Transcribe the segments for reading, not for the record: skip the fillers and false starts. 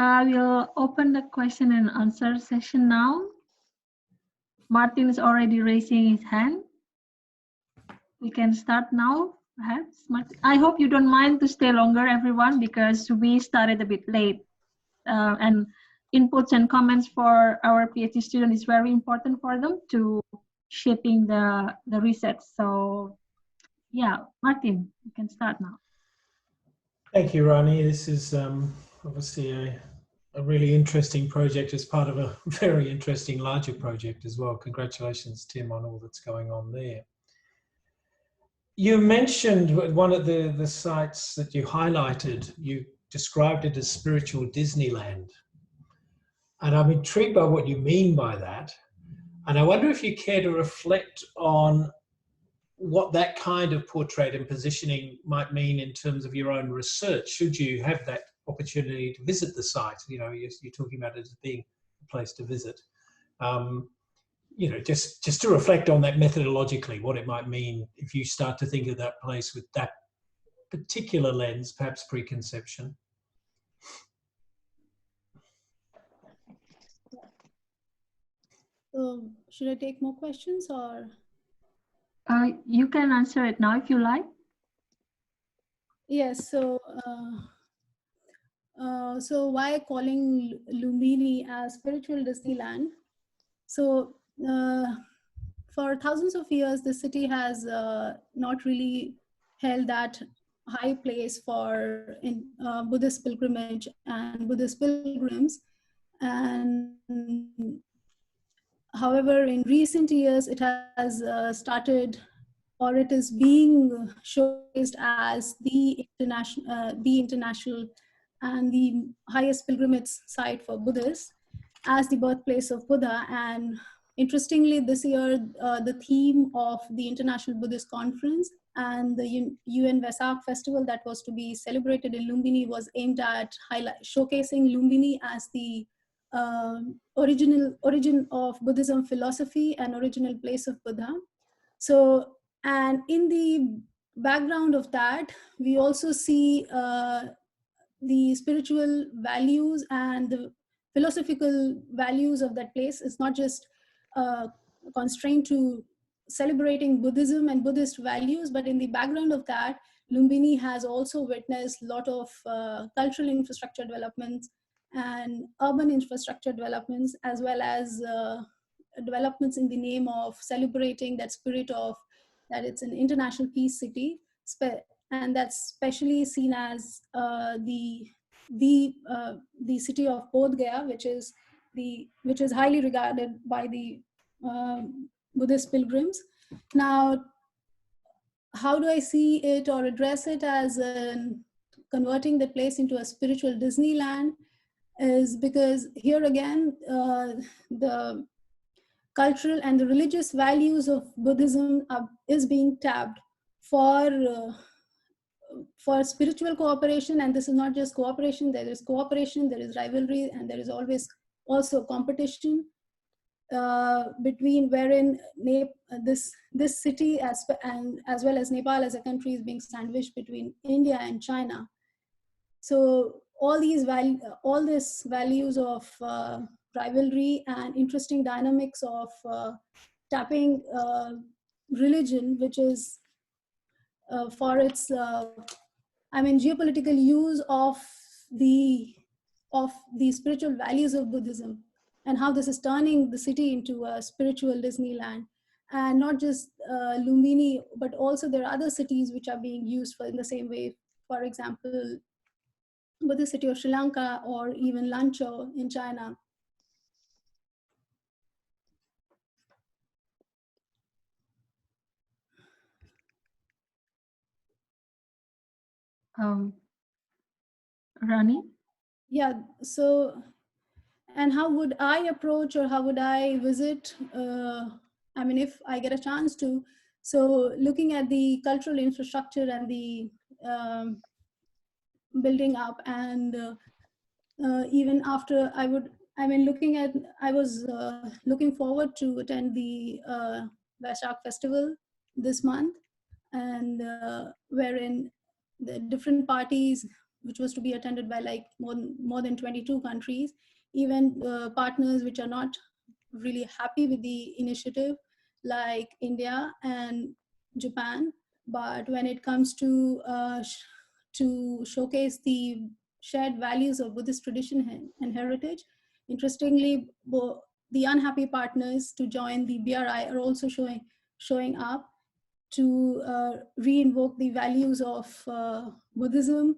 I will open the question and answer session now. Martin is already raising his hand. We can start now, perhaps. Martin, I hope you don't mind to stay longer, everyone, because we started a bit late. And inputs and comments for our PhD student is very important for them to shaping the research. So yeah, Martin, you can start now. Thank you, Rani. This is obviously a really interesting project as part of a very interesting larger project as well. Congratulations, Tim, on all that's going on there. You mentioned one of the sites that you highlighted, you described it as spiritual Disneyland. And I'm intrigued by what you mean by that. And I wonder if you care to reflect on what that kind of portrait and positioning might mean in terms of your own research, should you have that opportunity to visit the site. You know, you're talking about it as being a place to visit. You know, just to reflect on that methodologically, what it might mean if you start to think of that place with that particular lens, perhaps preconception. Should I take more questions or? You can answer it now if you like. Yes, so why calling Lumbini as spiritual Disneyland? So for thousands of years, the city has not really held that high place for Buddhist pilgrimage and Buddhist pilgrims. And however, in recent years, it has started, or it is being showcased as the international and the highest pilgrimage site for Buddhists, as the birthplace of Buddha. And interestingly, this year, the theme of the International Buddhist Conference and the UN Vesak festival that was to be celebrated in Lumbini was aimed at showcasing Lumbini as the origin of Buddhism philosophy and original place of Buddha. So, and in the background of that, we also see the spiritual values and the philosophical values of that place. It's not just constrained to celebrating Buddhism and Buddhist values, but in the background of that, Lumbini has also witnessed a lot of cultural infrastructure developments and urban infrastructure developments, as well as developments in the name of celebrating that spirit of that it's an international peace city, and that's especially seen as the city of Bodh Gaya, which is highly regarded by the Buddhist pilgrims. Now, how do I see it or address it as converting the place into a spiritual Disneyland? Is because here again, the cultural and the religious values of Buddhism is being tapped for spiritual cooperation. And this is not just cooperation, there is cooperation, there is rivalry, and there is always also competition between wherein this city as well as Nepal as a country is being sandwiched between India and China. So all these values of rivalry and interesting dynamics of tapping religion, which is for its geopolitical use of the spiritual values of Buddhism, and how this is turning the city into a spiritual Disneyland. And not just Lumbini, but also there are other cities which are being used in the same way. For example, Buddhist city of Sri Lanka, or even Lanzhou in China. Rani? Yeah, so, and how would I approach, or how would I visit, if I get a chance to, so looking at the cultural infrastructure and the building up, and even after I was looking forward to attend the Vaishak festival this month, and wherein the different parties which was to be attended by like more than 22 countries, even partners which are not really happy with the initiative, like India and Japan. But when it comes to showcase the shared values of Buddhist tradition and heritage, interestingly, the unhappy partners to join the BRI are also showing up to re-invoke the values of Buddhism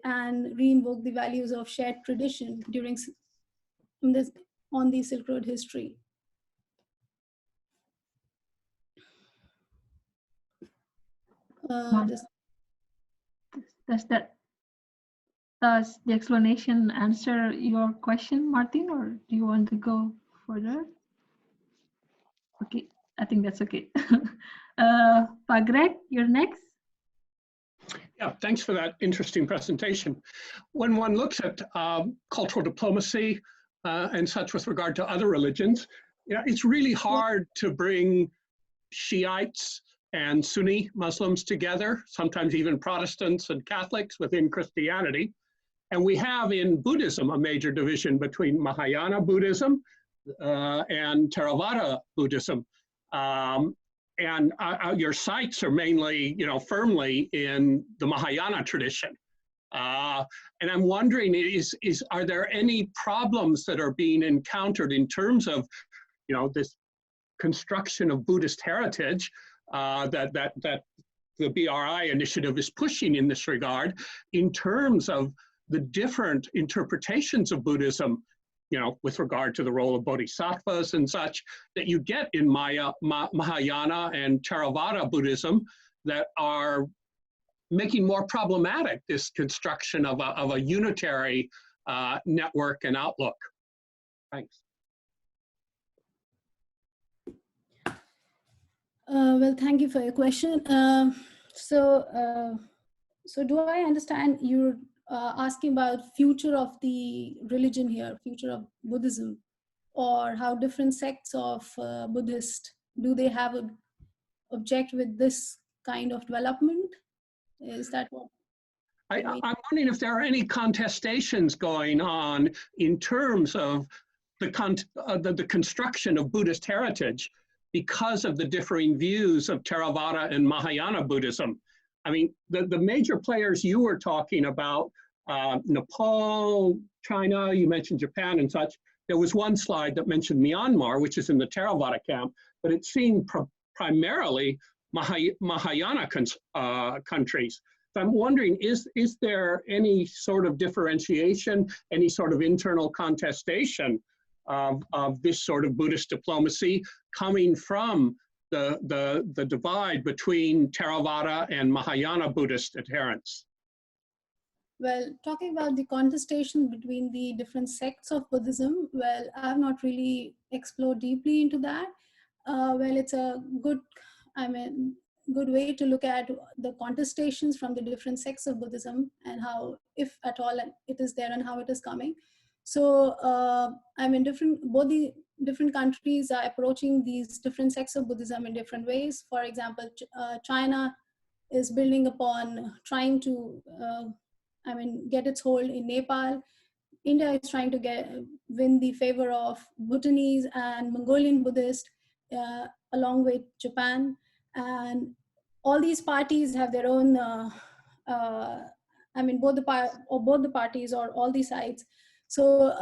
and re-invoke the values of shared tradition during on the Silk Road history. Does the explanation answer your question, Martin, or do you want to go further? Okay, I think that's okay. Greg, you're next. Yeah, thanks for that interesting presentation. When one looks at cultural diplomacy and such with regard to other religions, it's really hard to bring Shiites and Sunni Muslims together, sometimes even Protestants and Catholics within Christianity. And we have in Buddhism a major division between Mahayana Buddhism and Theravada Buddhism. And your sites are mainly, firmly in the Mahayana tradition. And I'm wondering, are there any problems that are being encountered in terms of, this construction of Buddhist heritage that the BRI initiative is pushing in this regard, in terms of the different interpretations of Buddhism, with regard to the role of bodhisattvas and such, that you get in Mahayana and Theravada Buddhism that are making more problematic this construction of a unitary network and outlook? Thanks. Well, thank you for your question. So do I understand you're asking about future of the religion here, future of Buddhism, or how different sects of Buddhist, do they have an object with this kind of development? Is that what? I'm wondering if there are any contestations going on in terms of the construction of Buddhist heritage because of the differing views of Theravada and Mahayana Buddhism. I mean, the major players you were talking about, Nepal, China, you mentioned Japan and such. There was one slide that mentioned Myanmar, which is in the Theravada camp, but it seemed primarily Mahayana countries. So I'm wondering, is there any sort of differentiation, any sort of internal contestation of this sort of Buddhist diplomacy coming from the divide between Theravada and Mahayana Buddhist adherents? Well, talking about the contestation between the different sects of Buddhism, well, I have not really explored deeply into that. Well, it's a good way to look at the contestations from the different sects of Buddhism and how, if at all, it is there and how it is coming. So, both the different countries are approaching these different sects of Buddhism in different ways. For example, China is building upon trying to get its hold in Nepal. India is trying to win the favor of Bhutanese and Mongolian Buddhists, along with Japan. And all these parties have their own, both the parties or all the sides. So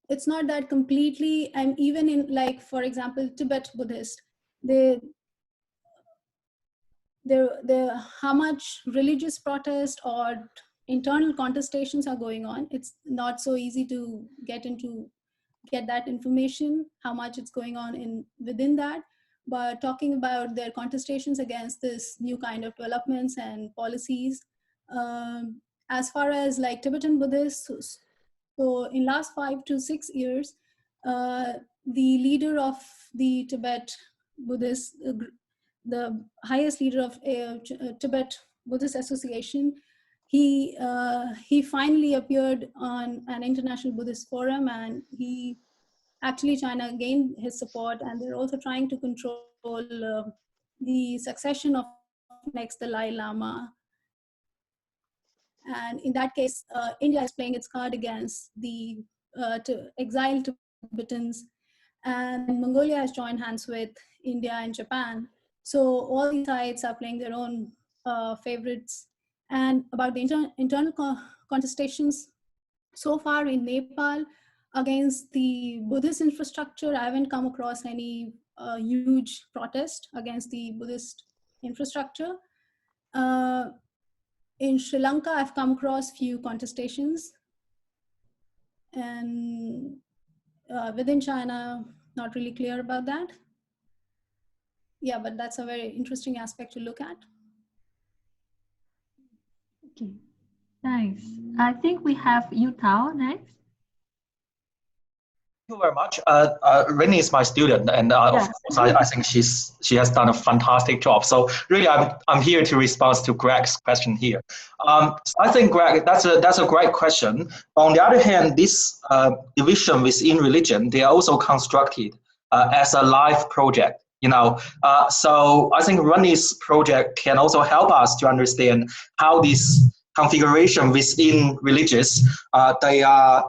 it's not that completely, and even in, like, for example, Tibet Buddhist, how much religious protest or internal contestations are going on. It's not so easy to get that information, how much it's going on within that. But talking about their contestations against this new kind of developments and policies, as far as like Tibetan Buddhists, so in last 5 to 6 years, the leader of the Tibet Buddhist, the highest leader of Tibet Buddhist Association, he finally appeared on an international Buddhist forum, and China gained his support, and they're also trying to control the succession of next Dalai Lama. And in that case, India is playing its card against the exiled Tibetans, and Mongolia has joined hands with India and Japan. So all these sides are playing their own favorites. And about the internal contestations, so far in Nepal, against the Buddhist infrastructure, I haven't come across any huge protest against the Buddhist infrastructure. In Sri Lanka, I've come across few contestations. And within China, not really clear about that. Yeah, but that's a very interesting aspect to look at. Okay, thanks. I think we have Yu Tao next. Thank you very much. Rani is my student, and of course, I think she has done a fantastic job. So really, I'm here to respond to Greg's question here. So I think, Greg, that's a great question. On the other hand, this division within religion, they are also constructed as a life project. So I think Rani's project can also help us to understand how this configuration within religious they are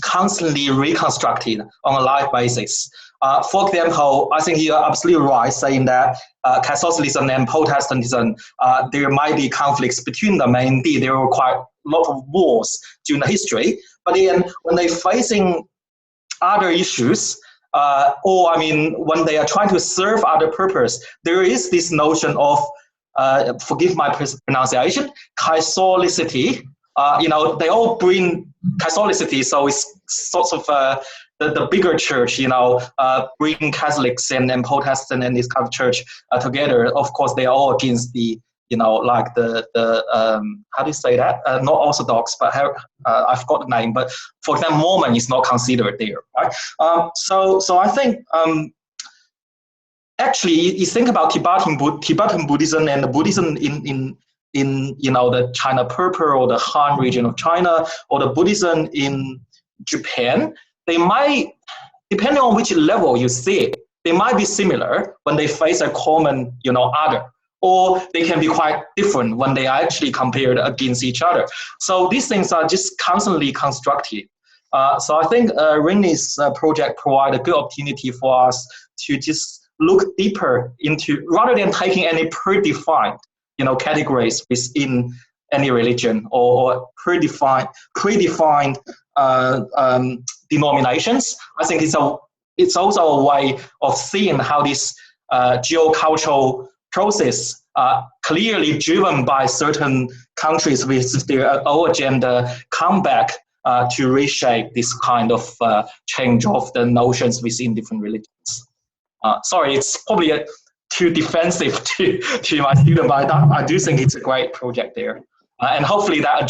constantly reconstructed on a live basis. For example, I think you're absolutely right saying that Catholicism and Protestantism, there might be conflicts between them, and indeed there were quite a lot of wars during the history. But then when they're facing other issues, when they are trying to serve other purpose, there is this notion of, forgive my pronunciation, Catholicity. They all bring Catholicity, so it's sort of the bigger church, bring Catholics and Protestant and this kind of church together. Of course, they are all against the, like the how do you say that? Not Orthodox, but I forgot the name. But for example, Mormon is not considered there, right? So I think actually, you think about Tibetan Buddhism and the Buddhism in the China Purple or the Han region of China, or the Buddhism in Japan, they might, depending on which level you see it, they might be similar when they face a common, other, or they can be quite different when they are actually compared against each other. So these things are just constantly constructed. So I think Rani's project provides a good opportunity for us to just look deeper into, rather than taking any predefined categories within any religion or predefined denominations. I think it's also a way of seeing how this geocultural process clearly driven by certain countries with their own agenda come back to reshape this kind of change of the notions within different religions. Sorry, it's probably too defensive to my student, but I do think it's a great project there. And hopefully that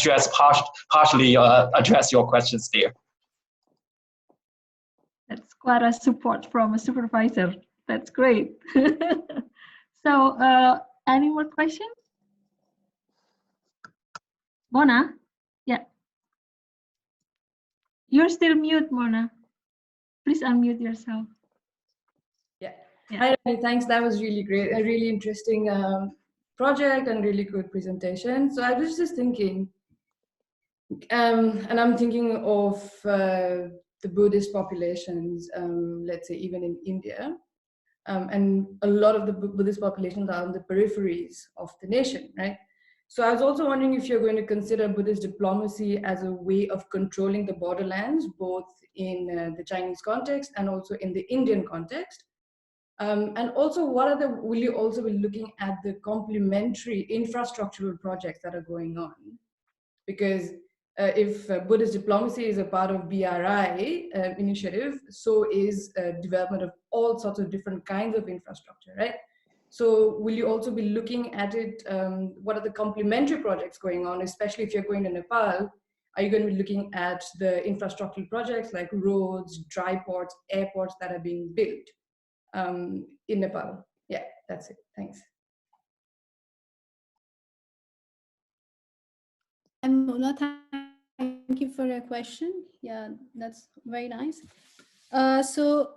partially address your questions there. That's quite a support from a supervisor. That's great. So any more questions? Mona? Yeah. You're still mute, Mona. Please unmute yourself. Yeah. Yeah. Hi, Rani. Thanks. That was really great. A really interesting project and really good presentation. So I was just thinking, and I'm thinking of the Buddhist populations, let's say even in India, and a lot of the Buddhist populations are on the peripheries of the nation, right? So I was also wondering if you're going to consider Buddhist diplomacy as a way of controlling the borderlands, both in the Chinese context and also in the Indian context. And also, will you also be looking at the complementary infrastructural projects that are going on? Because if Buddhist diplomacy is a part of BRI initiative, so is development of all sorts of different kinds of infrastructure, right? So will you also be looking at it? What are the complementary projects going on, especially if you're going to Nepal? Are you going to be looking at the infrastructural projects like roads, dry ports, airports that are being built in Nepal? Yeah, that's it. Thanks. And Mona, thank you for your question. Yeah, that's very nice. So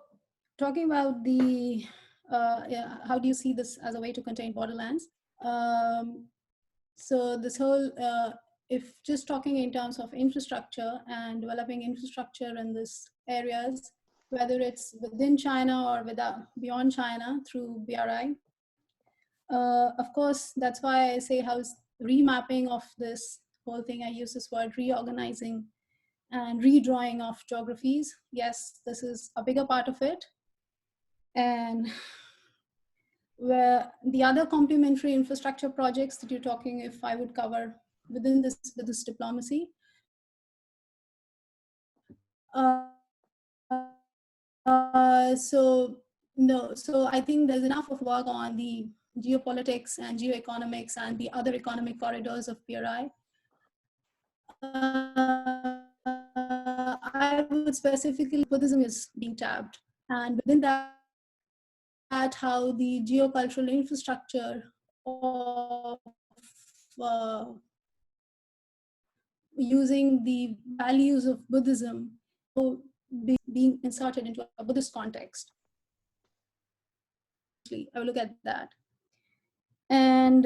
talking about the, how do you see this as a way to contain borderlands? So this whole, if just talking in terms of infrastructure and developing infrastructure in these areas, whether it's within China or beyond China through BRI, of course, that's why I say how's remapping of this whole thing. I use this word reorganizing and redrawing of geographies. Yes, this is a bigger part of it. And where the other complementary infrastructure projects that you're talking, if I would cover within this diplomacy. So I think there's enough of work on the geopolitics and geoeconomics and the other economic corridors of PRI. I would specifically, Buddhism is being tapped, and within that how the geocultural infrastructure of using the values of Buddhism being inserted into a Buddhist context. I will look at that. And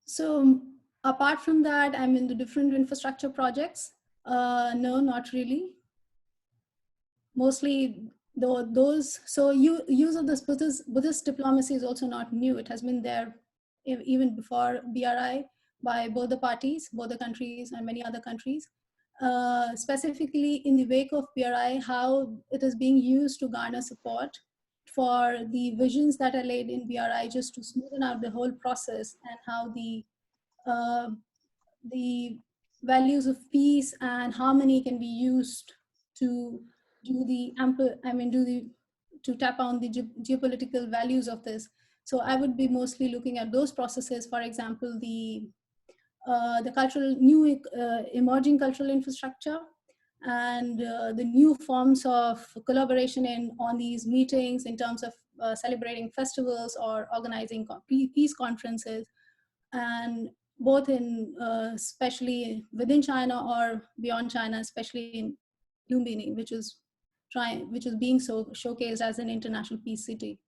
so apart from that, I'm in the different infrastructure projects. No, not really. Mostly those, so use of this Buddhist diplomacy is also not new. It has been there even before BRI by both the parties, both the countries and many other countries. Specifically in the wake of BRI, how it is being used to garner support for the visions that are laid in BRI just to smoothen out the whole process, and how the values of peace and harmony can be used to do the to tap on the geopolitical values of this. So I would be mostly looking at those processes. For example, the cultural emerging cultural infrastructure, and the new forms of collaboration on these meetings in terms of celebrating festivals or organizing peace conferences, and both in especially within China or beyond China, especially in Lumbini, which is being so showcased as an international peace city.